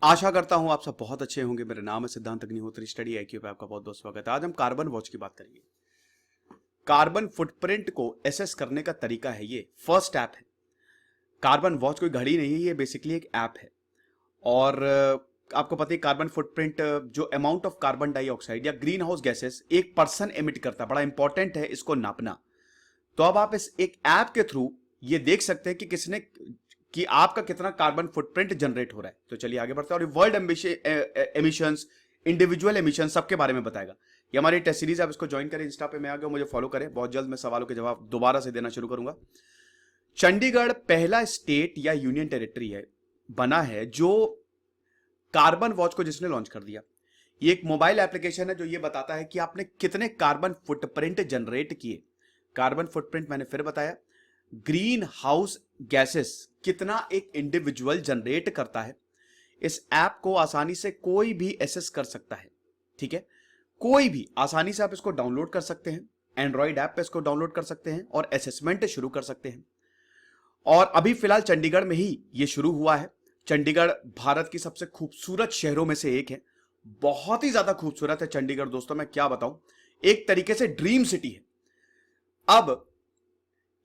आशा करता हूं आप सब बहुत अच्छे होंगे। मेरा नाम है सिद्धांत अग्निहोत्री, स्टडी आईक्यू पे आपका बहुत बहुत स्वागत है। आज हम कार्बन वॉच की बात करेंगे। कार्बन फुटप्रिंट को एसेस करने का तरीका है, ये फर्स्ट ऐप है। कार्बन वॉच कोई घड़ी नहीं है, ये बेसिकली एक ऐप है। और आपको पता है कार्बन फुटप्रिंट जो अमाउंट ऑफ कार्बन डाइऑक्साइड या ग्रीन हाउस गैसेस एक पर्सन एमिट करता है, बड़ा इंपॉर्टेंट है इसको नापना। तो अब आप इस एक ऐप के थ्रू ये देख सकते हैं कि किसने कि आपका कितना कार्बन फुटप्रिंट जनरेट हो रहा है। तो चलिए आगे बढ़ते हैं और वर्ल्ड एमिशंस, इंडिविजुअल एमिशन सबके बारे में बताएगा। ये हमारी टेस्ट सीरीज, आप इसको ज्वाइन करें। इंस्टा पे मैं आ गया, मुझे फॉलो करें। बहुत जल्द मैं सवालों के जवाब दोबारा से देना शुरू करूंगा। चंडीगढ़ पहला स्टेट या यूनियन टेरिटरी है बना है जो कार्बन वॉच को जिसने लॉन्च कर दिया। ये एक मोबाइल एप्लीकेशन है जो ये बताता है कि आपने कितने कार्बन फुटप्रिंट जनरेट किए। कार्बन फुटप्रिंट मैंने फिर बताया, ग्रीन हाउस गैसेस कितना एक इंडिविजुअल जनरेट करता है। इस ऐप को आसानी से कोई भी एसेस कर सकता है, ठीक है। कोई भी आसानी से आप इसको डाउनलोड कर सकते हैं, एंड्रॉइड ऐप पे इसको डाउनलोड कर सकते हैं और असेसमेंट शुरू कर सकते हैं। और अभी फिलहाल चंडीगढ़ में ही ये शुरू हुआ है। चंडीगढ़ भारत की सबसे खूबसूरत शहरों में से एक है, बहुत ही ज्यादा खूबसूरत है चंडीगढ़ दोस्तों, मैं क्या बताऊं, एक तरीके से ड्रीम सिटी है। अब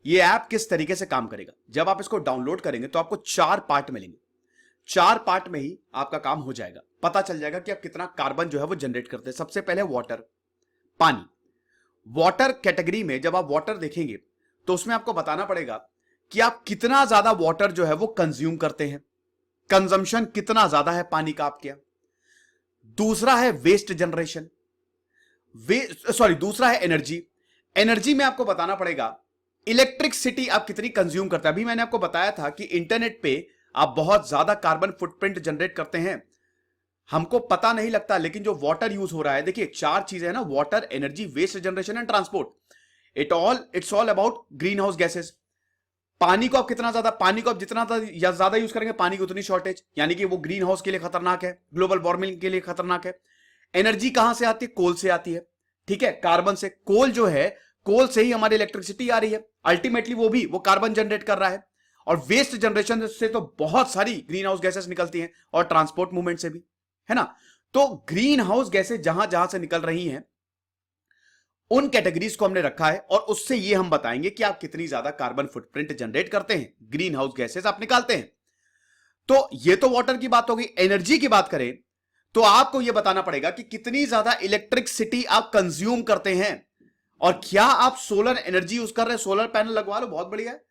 ये ऐप किस तरीके से काम करेगा, जब आप इसको डाउनलोड करेंगे तो आपको 4 पार्ट मिलेंगे। 4 पार्ट में ही आपका काम हो जाएगा, पता चल जाएगा कि आप कितना कार्बन जो है वो जनरेट करते हैं। सबसे पहले वाटर, पानी। वाटर कैटेगरी में जब आप वाटर देखेंगे तो उसमें आपको बताना पड़ेगा कि आप कितना ज्यादा वाटर जो है वो कंज्यूम करते हैं, कंजम्पशन कितना ज्यादा है पानी का आपके यहां। दूसरा है वेस्ट जनरेशन, दूसरा है एनर्जी। एनर्जी में आपको बताना पड़ेगा इलेक्ट्रिसिटी आप कितनी कंज्यूम करते हैं। अभी मैंने आपको बताया था कि इंटरनेट पे आप बहुत ज्यादा कार्बन फुटप्रिंट जनरेट करते हैं, हमको पता नहीं लगता। लेकिन जो वाटर यूज हो रहा है, देखिए 4 चीजें हैं ना, water, energy, waste generation and transport. It's all about greenhouse gases. पानी को आप कितना ज्यादा, पानी को आप जितना ज्यादा यूज करेंगे पानी की उतनी शॉर्टेज, यानी कि वो ग्रीन हाउस के लिए खतरनाक है, ग्लोबल वार्मिंग के लिए खतरनाक है। एनर्जी कहां से आती है? कोल से आती है, ठीक है, कार्बन से। कोल जो है, कोल से ही हमारी इलेक्ट्रिसिटी आ रही है, अल्टीमेटली वो कार्बन जनरेट कर रहा है। और वेस्ट जनरेशन से तो बहुत सारी ग्रीन हाउस गैसेस निकलती हैं, और ट्रांसपोर्ट मूवमेंट से भी, है ना। तो ग्रीन हाउस गैसेस जहां जहां से निकल रही हैं उन कैटेगरीज को हमने रखा है, और उससे ये हम बताएंगे कि आप कितनी ज्यादा कार्बन फुटप्रिंट जनरेट करते हैं, ग्रीन हाउस गैसेस आप निकालते हैं। तो ये तो वाटर की बात होगी। एनर्जी की बात करें तो आपको यह बताना पड़ेगा कि कितनी ज्यादा इलेक्ट्रिसिटी आप कंज्यूम करते हैं, और क्या आप सोलर एनर्जी यूज कर रहे हैं। सोलर पैनल लगवा लो, बहुत बढ़िया है,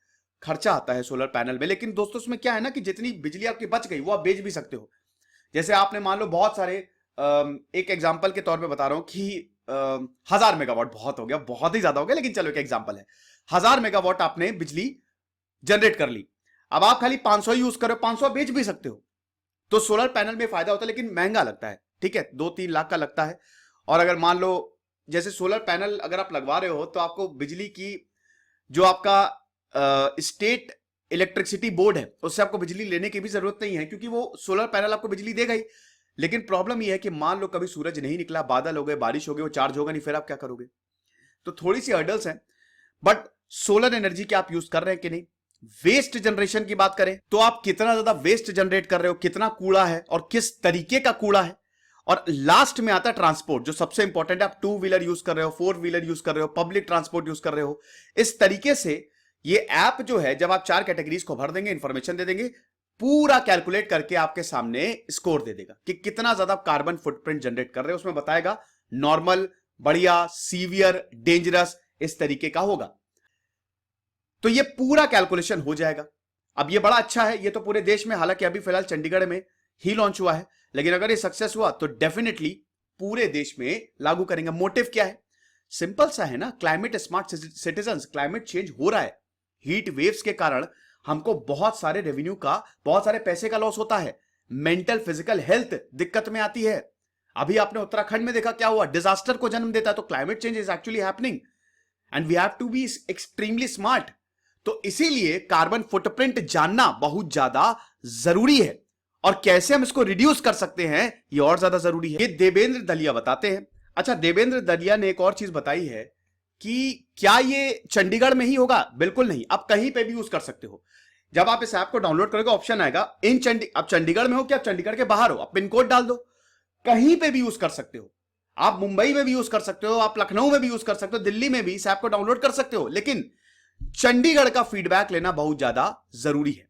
खर्चा आता है सोलर पैनल में, लेकिन दोस्तों उसमें क्या है ना कि जितनी बिजली आपकी बच गई वो आप बेच भी सकते हो। जैसे आपने मान लो बहुत सारे, एक एग्जांपल के तौर पे बता रहा हूं कि 1000 मेगावाट बहुत हो गया, बहुत ही ज्यादा हो गया, लेकिन चलो एक एग्जांपल है। 1000 मेगावाट आपने बिजली जनरेट कर ली, अब आप खाली 500 यूज करो, 500 बेच भी सकते हो। तो सोलर पैनल में फायदा होता है, लेकिन महंगा लगता है, ठीक है, 2-3 लाख का लगता है। और अगर मान लो जैसे सोलर पैनल अगर आप लगवा रहे हो तो आपको बिजली की, जो आपका स्टेट इलेक्ट्रिसिटी बोर्ड है, उससे आपको बिजली लेने की भी जरूरत नहीं है, क्योंकि वो सोलर पैनल आपको बिजली देगा ही। लेकिन प्रॉब्लम यह है कि मान लो कभी सूरज नहीं निकला, बादल हो गए, बारिश हो गई, वो चार्ज होगा नहीं, फिर आप क्या करोगे। तो थोड़ी सी हर्डल्स हैं, बट सोलर एनर्जी की आप यूज कर रहे हैं कि नहीं। वेस्ट जनरेशन की बात करें तो आप कितना ज्यादा वेस्ट जनरेट कर रहे हो, कितना कूड़ा है और किस तरीके का कूड़ा है। और लास्ट में आता है ट्रांसपोर्ट, जो सबसे इंपॉर्टेंट है। आप 2 व्हीलर यूज कर रहे हो, 4 व्हीलर यूज कर रहे हो, पब्लिक ट्रांसपोर्ट यूज कर रहे हो। इस तरीके से ये ऐप जो है, जब आप 4 कैटेगरीज को भर देंगे, इंफॉर्मेशन दे देंगे, पूरा कैलकुलेट करके आपके सामने स्कोर दे देगा कि कितना ज्यादा कार्बन फुटप्रिंट जनरेट कर रहे हो। उसमें बताएगा नॉर्मल, बढ़िया, सीवियर, डेंजरस, इस तरीके का होगा। तो ये पूरा कैलकुलेशन हो जाएगा। अब ये बड़ा अच्छा है, ये तो पूरे देश में, हालांकि अभी फिलहाल चंडीगढ़ में ही लॉन्च हुआ है, लेकिन अगर ये सक्सेस हुआ तो डेफिनेटली पूरे देश में लागू करेंगे। मोटिव क्या है? सिंपल सा है ना, climate smart citizens. Climate change हो रहा है, हीट वेव्स के कारण हमको बहुत सारे रेवेन्यू का, बहुत सारे पैसे का लॉस होता है, मेंटल फिजिकल हेल्थ दिक्कत में आती है। अभी आपने उत्तराखंड में देखा क्या हुआ, डिजास्टर को जन्म देता है। तो climate change is actually happening and we have to be extremely smart. तो इसीलिए कार्बन फुटप्रिंट जानना बहुत ज्यादा जरूरी है, और कैसे हम इसको रिड्यूस कर सकते हैं ये और ज्यादा जरूरी है। ये देवेंद्र दलिया बताते हैं। अच्छा, देवेंद्र दलिया ने एक और चीज बताई है कि क्या ये चंडीगढ़ में ही होगा? बिल्कुल नहीं, आप कहीं पे भी यूज कर सकते हो। जब आप इस ऐप को डाउनलोड करोगे ऑप्शन आएगा इन अब चंडीगढ़ में हो क्या, चंडीगढ़ के बाहर हो, आप पिन कोड डाल दो, कहीं पे भी यूज कर सकते हो। आप मुंबई में भी यूज कर सकते हो, आप लखनऊ में भी यूज कर सकते हो, दिल्ली में भी इस ऐप को डाउनलोड कर सकते हो। लेकिन चंडीगढ़ का फीडबैक लेना बहुत ज्यादा जरूरी है।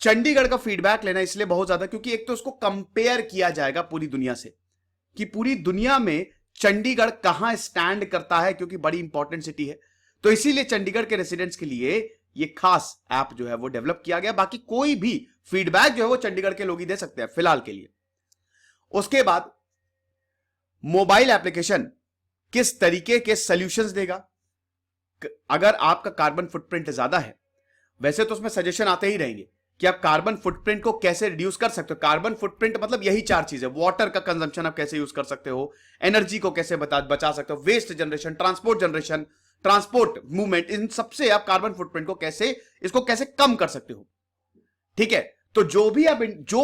चंडीगढ़ का फीडबैक लेना इसलिए बहुत ज्यादा क्योंकि एक तो उसको कंपेयर किया जाएगा पूरी दुनिया से कि पूरी दुनिया में चंडीगढ़ कहां स्टैंड करता है, क्योंकि बड़ी इंपॉर्टेंट सिटी है। तो इसीलिए चंडीगढ़ के रेसिडेंट्स के लिए ये खास ऐप जो है वो डेवलप किया गया। बाकी कोई भी फीडबैक जो है वो चंडीगढ़ के लोग ही दे सकते हैं फिलहाल के लिए। उसके बाद मोबाइल एप्लीकेशन किस तरीके के सॉल्यूशंस देगा अगर आपका कार्बन फुटप्रिंट ज्यादा है। वैसे तो उसमें सजेशन आते ही रहेंगे कि आप कार्बन फुटप्रिंट को कैसे रिड्यूस कर सकते हो। कार्बन फुटप्रिंट मतलब यही चार चीजें, वाटर का कंजम्पशन आप कैसे यूज कर सकते हो, एनर्जी को कैसे बचा सकते हो, वेस्ट जनरेशन, ट्रांसपोर्ट मूवमेंट, इन सबसे आप कार्बन फुटप्रिंट को कैसे कम कर सकते हो। ठीक है, तो जो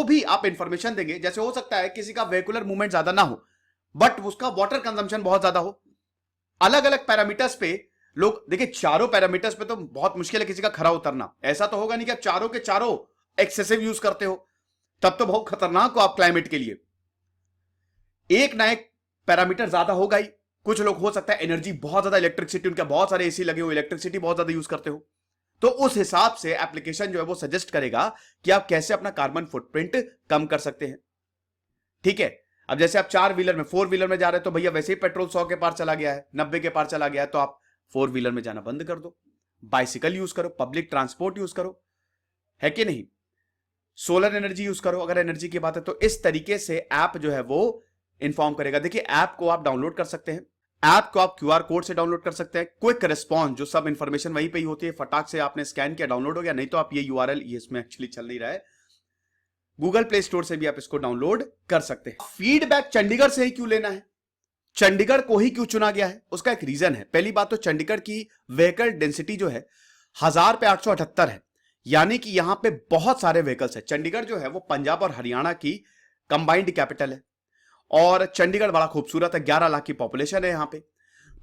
भी आप इंफॉर्मेशन देंगे, जैसे हो सकता है किसी का वेहिकुलर मूवमेंट ज्यादा ना हो बट उसका वाटर कंजम्पशन बहुत ज्यादा हो। अलग अलग पैरामीटर्स पे लोग देखिए, चारों पैरामीटर्स पे तो बहुत मुश्किल है किसी का खरा उतरना। ऐसा तो होगा नहीं कि आप चारों के चारों एक्सेसिव यूज करते हो, तब तो बहुत खतरनाक हो आप क्लाइमेट के लिए। एक ना एक पैरामीटर ज्यादा होगा ही। कुछ लोग हो सकता है एनर्जी बहुत ज्यादा, इलेक्ट्रिसिटी, उनके बहुत सारे एसी लगे हो, इलेक्ट्रिसिटी बहुत ज्यादा यूज करते हो, तो उस हिसाब से एप्लीकेशन जो है वो सजेस्ट करेगा कि आप कैसे अपना कार्बन फुटप्रिंट कम कर सकते हैं। ठीक है, अब जैसे आप 4 व्हीलर में जा रहे हैं तो भैया वैसे ही पेट्रोल 100 के पार चला गया है, 90 के पार चला गया है, तो आप 4 व्हीलर में जाना बंद कर दो, बाइसिकल यूज करो, पब्लिक ट्रांसपोर्ट यूज करो, है कि नहीं, सोलर एनर्जी यूज करो अगर एनर्जी की बात है। तो इस तरीके से ऐप जो है वो इंफॉर्म करेगा। देखिए, ऐप को आप डाउनलोड कर सकते हैं, ऐप को आप क्यूआर कोड से डाउनलोड कर सकते हैं। क्विक रिस्पॉन्स, जो सब इंफॉर्मेशन वहीं पे ही होती है, फटाक से आपने स्कैन किया डाउनलोड हो गया। नहीं तो आप ये यूआरएल, ये इसमें एक्चुअली चल नहीं रहा है, गूगल प्ले स्टोर से भी आप इसको डाउनलोड कर सकते हैं। फीडबैक चंडीगढ़ से ही क्यों लेना है, चंडीगढ़ को ही क्यों चुना गया है, उसका एक रीजन है। पहली बात तो चंडीगढ़ की व्हीकल डेंसिटी जो है 1000 पे 878 है, यानी कि यहां पे बहुत सारे व्हीकल्स है। चंडीगढ़ जो है वो पंजाब और हरियाणा की कंबाइंड कैपिटल है और चंडीगढ़ बड़ा खूबसूरत है, 11 लाख की पॉपुलेशन है यहां पे।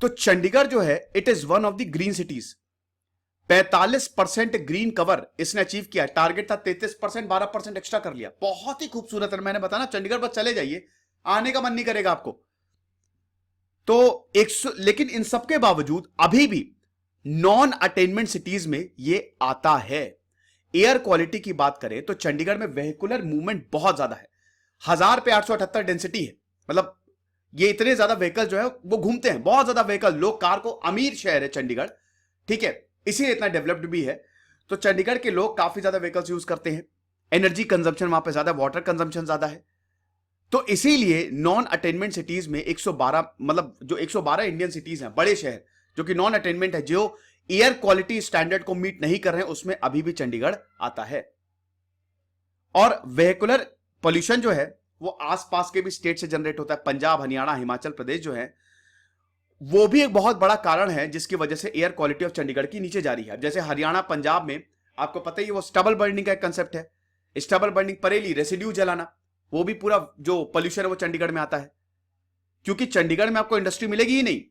तो चंडीगढ़ जो है it is one of the green cities. 45% green cover इसने अचीव किया। टारगेट था 33%, 12% एक्स्ट्रा कर लिया। बहुत ही खूबसूरत है। मैंने बताया ना, चंडीगढ़ बस चले जाइए, आने का मन नहीं करेगा आपको। तो 100, लेकिन इन सबके बावजूद अभी भी नॉन अटेनमेंट सिटीज में ये आता है। एयर क्वालिटी की बात करें तो चंडीगढ़ में वेहिकुलर मूवमेंट बहुत ज्यादा है। 1000 पे 878 डेंसिटी है, मतलब ये इतने ज्यादा व्हीकल जो है वो घूमते हैं, बहुत ज्यादा व्हीकल। लोग कार को, अमीर शहर है चंडीगढ़, ठीक है, इसीलिए इतना डेवलप्ड भी है। तो चंडीगढ़ के लोग काफी ज्यादा व्हीकल्स यूज करते हैं, एनर्जी कंजम्पशन वहां पे ज्यादा, वाटर कंजम्पशन ज्यादा है। तो इसीलिए नॉन अटेनमेंट सिटीज में 112, मतलब जो 112 इंडियन सिटीज हैं, बड़े शहर जो कि नॉन अटेनमेंट है, जो एयर क्वालिटी स्टैंडर्ड को मीट नहीं कर रहे हैं, उसमें अभी भी चंडीगढ़ आता है। और वेहिकुलर पॉल्यूशन जो है वो आसपास के भी स्टेट से जनरेट होता है। पंजाब, हरियाणा, हिमाचल प्रदेश जो है वो भी एक बहुत बड़ा कारण है जिसकी वजह से एयर क्वालिटी ऑफ चंडीगढ़ की नीचे जा रही है। जैसे हरियाणा, पंजाब में आपको पता ही है वो स्टबल बर्निंग का एक कंसेप्ट है। स्टबल बर्निंग, परेली, रेसिड्यू जलाना, वो भी पूरा जो पोल्यूशन है वो चंडीगढ़ में आता है, क्योंकि चंडीगढ़ में आपको इंडस्ट्री मिलेगी ही नहीं।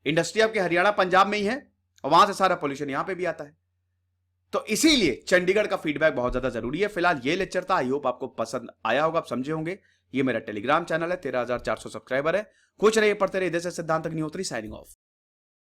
इंडस्ट्री आपके हरियाणा, पंजाब में ही है और वहां से सारा पोल्यूशन यहां पे भी आता है। तो इसीलिए चंडीगढ़ का फीडबैक बहुत ज्यादा जरूरी है। फिलहाल ये लेक्चर था, आई होप आपको पसंद आया होगा, आप समझे होंगे। ये मेरा टेलीग्राम चैनल है, 13,400 सब्सक्राइबर है। कुछ रहिए, पढ़ते रहिए। इधर से सिद्धांत अग्निहोत्री साइनिंग ऑफ।